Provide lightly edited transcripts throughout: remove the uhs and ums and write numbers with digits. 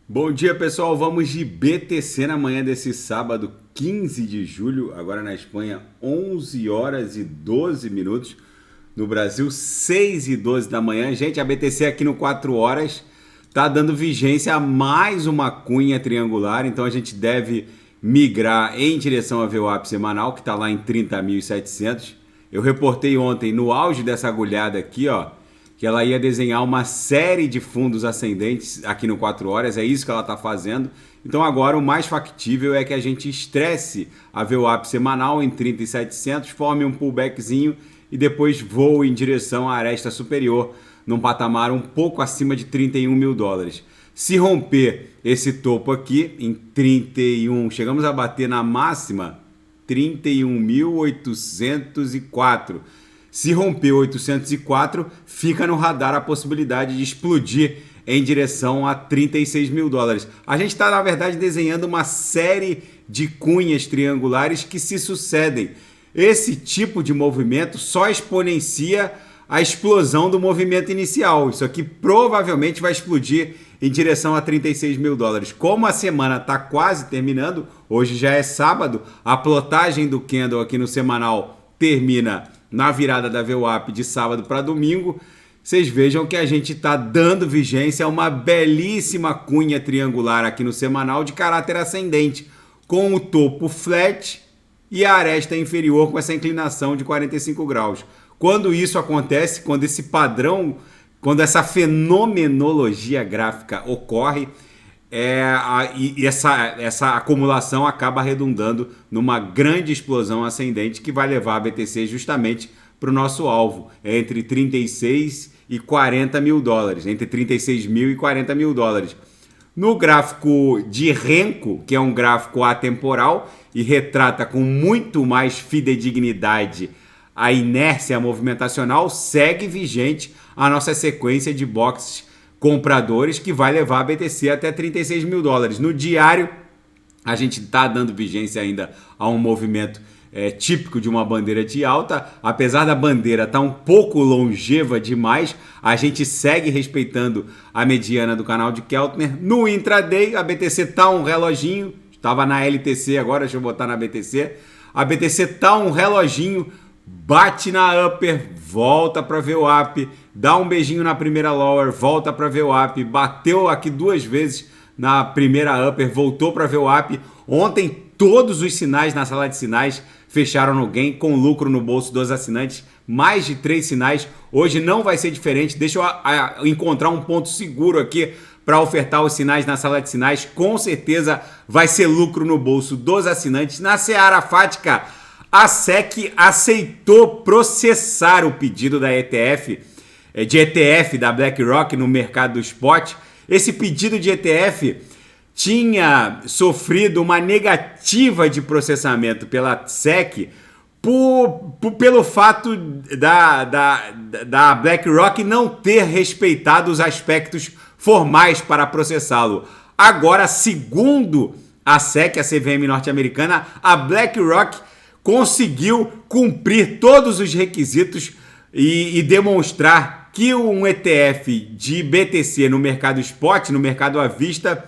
Bom dia, pessoal. Vamos de BTC na manhã desse sábado, 15 de julho. Agora na Espanha, 11 horas e 12 minutos. No Brasil, 6 e 12 da manhã. Gente, a BTC aqui no 4 horas está dando vigência a mais uma cunha triangular. Então a gente deve migrar em direção ao VWAP semanal, que está lá em 30.700. Eu reportei ontem, no auge dessa agulhada aqui, ó, que ela ia desenhar uma série de fundos ascendentes aqui no 4 horas, é isso que ela está fazendo. Então agora o mais factível é que a gente estresse a VWAP semanal em 30.700, forme um pullbackzinho e depois voe em direção à aresta superior, num patamar um pouco acima de 31 mil dólares. Se romper esse topo aqui em 31, chegamos a bater na máxima 31.804. Se romper 804, fica no radar a possibilidade de explodir em direção a 36 mil dólares. A gente está, na verdade, desenhando uma série de cunhas triangulares que se sucedem. Esse tipo de movimento só exponencia a explosão do movimento inicial. Isso aqui provavelmente vai explodir em direção a 36 mil dólares. Como a semana está quase terminando, hoje já é sábado, a plotagem do candle aqui no semanal termina na virada da VWAP de sábado para domingo. Vocês vejam que a gente está dando vigência a uma belíssima cunha triangular aqui no semanal de caráter ascendente, com o topo flat e a aresta inferior com essa inclinação de 45 graus. Quando isso acontece, quando esse padrão, quando essa fenomenologia gráfica ocorre, essa acumulação acaba redundando numa grande explosão ascendente que vai levar a BTC justamente para o nosso alvo, entre 36 e 40 mil dólares, entre 36 mil e 40 mil dólares. No gráfico de Renko, que é um gráfico atemporal e retrata com muito mais fidedignidade a inércia movimentacional, segue vigente a nossa sequência de boxes compradores que vai levar a BTC até 36 mil dólares. No diário, a gente está dando vigência ainda a um movimento típico de uma bandeira de alta. Apesar da bandeira estar um pouco longeva demais, a gente segue respeitando a mediana do canal de Keltner. No intraday, a BTC está um reloginho, estava na LTC agora, deixa eu botar na BTC. A BTC está um reloginho, bate na upper, volta para VWAP, dá um beijinho na primeira lower, volta para VWAP, bateu aqui duas vezes na primeira upper, voltou para VWAP. Ontem todos os sinais na sala de sinais fecharam no gain, com lucro no bolso dos assinantes, mais de 3 sinais. Hoje não vai ser diferente, deixa eu encontrar um ponto seguro aqui para ofertar os sinais na sala de sinais. Com certeza vai ser lucro no bolso dos assinantes. Na seara fática, a SEC aceitou processar o pedido da ETF da BlackRock no mercado do spot. Esse pedido de ETF tinha sofrido uma negativa de processamento pela SEC pelo fato da BlackRock não ter respeitado os aspectos formais para processá-lo. Agora, segundo a SEC, a CVM norte-americana, a BlackRock conseguiu cumprir todos os requisitos e demonstrar que um ETF de BTC no mercado spot, no mercado à vista,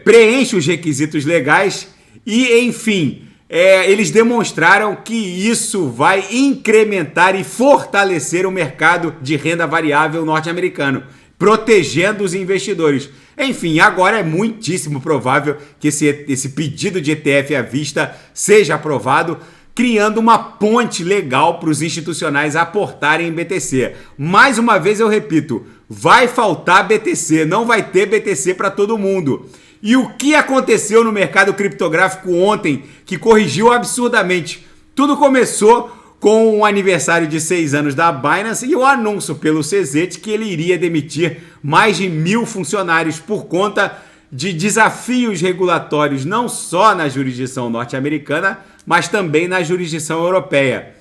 preenche os requisitos legais e, enfim, eles demonstraram que isso vai incrementar e fortalecer o mercado de renda variável norte-americano, protegendo os investidores. Enfim, agora é muitíssimo provável que esse pedido de ETF à vista seja aprovado, criando uma ponte legal para os institucionais aportarem em BTC. Mais uma vez eu repito, vai faltar BTC, não vai ter BTC para todo mundo. E o que aconteceu no mercado criptográfico ontem que corrigiu absurdamente? Tudo começou com o aniversário de 6 anos da Binance e o anúncio pelo CZ que ele iria demitir mais de 1.000 funcionários por conta de desafios regulatórios não só na jurisdição norte-americana, mas também na jurisdição europeia.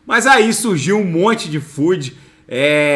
Mas aí surgiu um monte de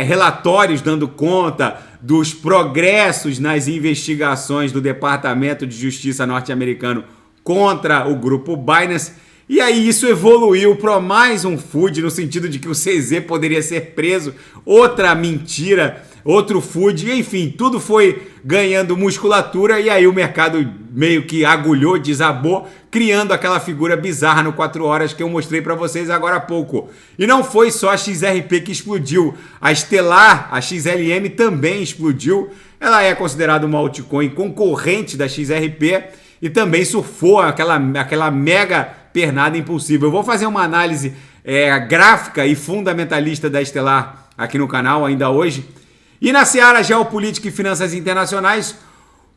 relatórios dando conta dos progressos nas investigações do Departamento de Justiça norte-americano contra o grupo Binance. E aí isso evoluiu para mais um FUD, no sentido de que o CZ poderia ser preso, outra mentira, outro FUD, enfim, tudo foi ganhando musculatura, e aí o mercado meio que agulhou, desabou, criando aquela figura bizarra no 4 horas que eu mostrei para vocês agora há pouco. E não foi só a XRP que explodiu, a Stellar, a XLM também explodiu. Ela é considerada uma altcoin concorrente da XRP e também surfou aquela mega pernada impulsiva. Eu vou fazer uma análise gráfica e fundamentalista da Stellar aqui no canal ainda hoje. E na seara geopolítica e finanças internacionais,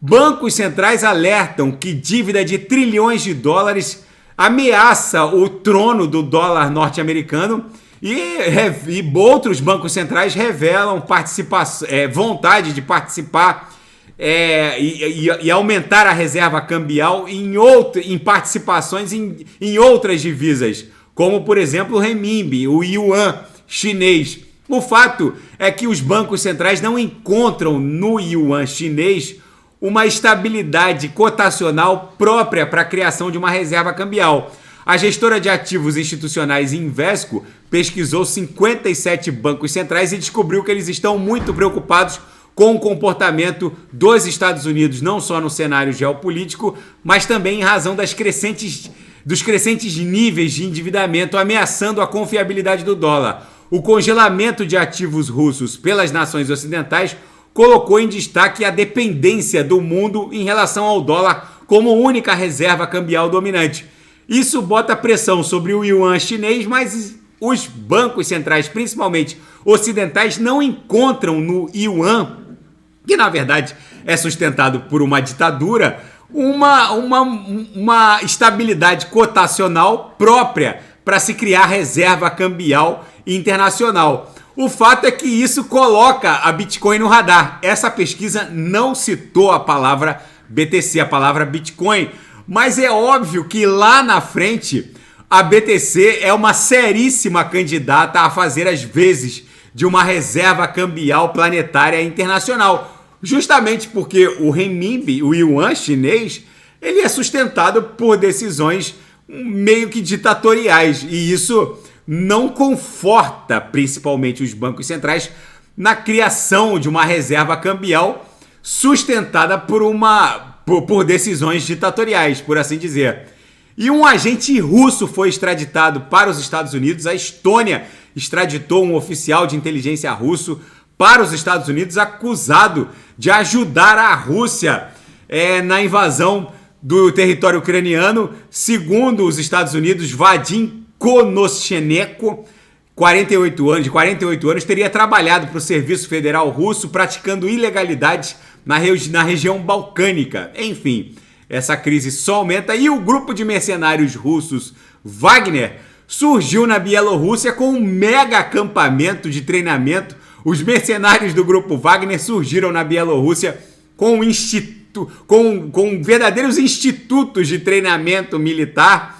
bancos centrais alertam que dívida de trilhões de dólares ameaça o trono do dólar norte-americano e outros bancos centrais revelam vontade de participar e aumentar a reserva cambial em participações em outras divisas, como por exemplo o renminbi, o yuan chinês. O fato é que os bancos centrais não encontram no yuan chinês uma estabilidade cotacional própria para a criação de uma reserva cambial. A gestora de ativos institucionais Invesco pesquisou 57 bancos centrais e descobriu que eles estão muito preocupados com o comportamento dos Estados Unidos, não só no cenário geopolítico, mas também em razão dos crescentes níveis de endividamento ameaçando a confiabilidade do dólar. O congelamento de ativos russos pelas nações ocidentais colocou em destaque a dependência do mundo em relação ao dólar como única reserva cambial dominante. Isso bota pressão sobre o yuan chinês, mas os bancos centrais, principalmente ocidentais, não encontram no yuan, que na verdade é sustentado por uma ditadura, uma estabilidade cotacional própria para se criar reserva cambial internacional. O fato é que isso coloca a Bitcoin no radar. Essa pesquisa não citou a palavra BTC, a palavra Bitcoin, mas é óbvio que lá na frente a BTC é uma seríssima candidata a fazer as vezes de uma reserva cambial planetária internacional, justamente porque o renminbi, o yuan chinês, ele é sustentado por decisões meio que ditatoriais, e isso não conforta principalmente os bancos centrais na criação de uma reserva cambial sustentada por decisões ditatoriais, por assim dizer. E um agente russo foi extraditado para os Estados Unidos. A Estônia extraditou um oficial de inteligência russo para os Estados Unidos acusado de ajudar a Rússia na invasão do território ucraniano. Segundo os Estados Unidos, Vadim Konoschenko, de 48 anos, teria trabalhado para o Serviço Federal Russo praticando ilegalidades na região balcânica. Enfim, essa crise só aumenta e o grupo de mercenários russos Wagner surgiu na Bielorrússia com um mega acampamento de treinamento. Os mercenários do grupo Wagner surgiram na Bielorrússia com verdadeiros institutos de treinamento militar,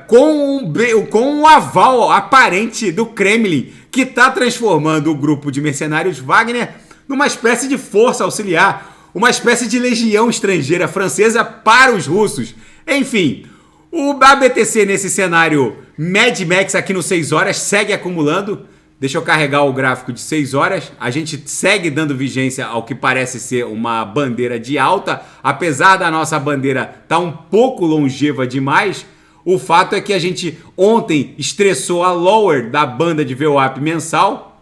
com um aval aparente do Kremlin, que está transformando o grupo de mercenários Wagner numa espécie de força auxiliar, uma espécie de legião estrangeira francesa para os russos. Enfim, o BTC nesse cenário Mad Max aqui no 6 horas segue acumulando. Deixa eu carregar o gráfico de 6 horas. A gente segue dando vigência ao que parece ser uma bandeira de alta. Apesar da nossa bandeira estar um pouco longeva demais, o fato é que a gente ontem estressou a lower da banda de VWAP mensal.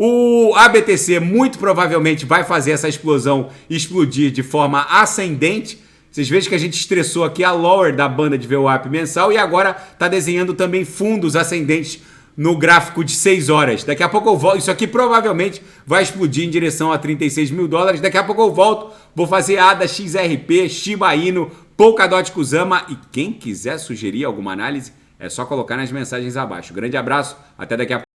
O ABTC muito provavelmente vai fazer essa explosão explodir de forma ascendente. Vocês vejam que a gente estressou aqui a lower da banda de VWAP mensal e agora está desenhando também fundos ascendentes no gráfico de 6 horas. Daqui a pouco eu volto. Isso aqui provavelmente vai explodir em direção a 36 mil dólares. Daqui a pouco eu volto. Vou fazer ADA, XRP, Shiba Inu, Polkadot Kusama. E quem quiser sugerir alguma análise, é só colocar nas mensagens abaixo. Grande abraço. Até daqui a pouco.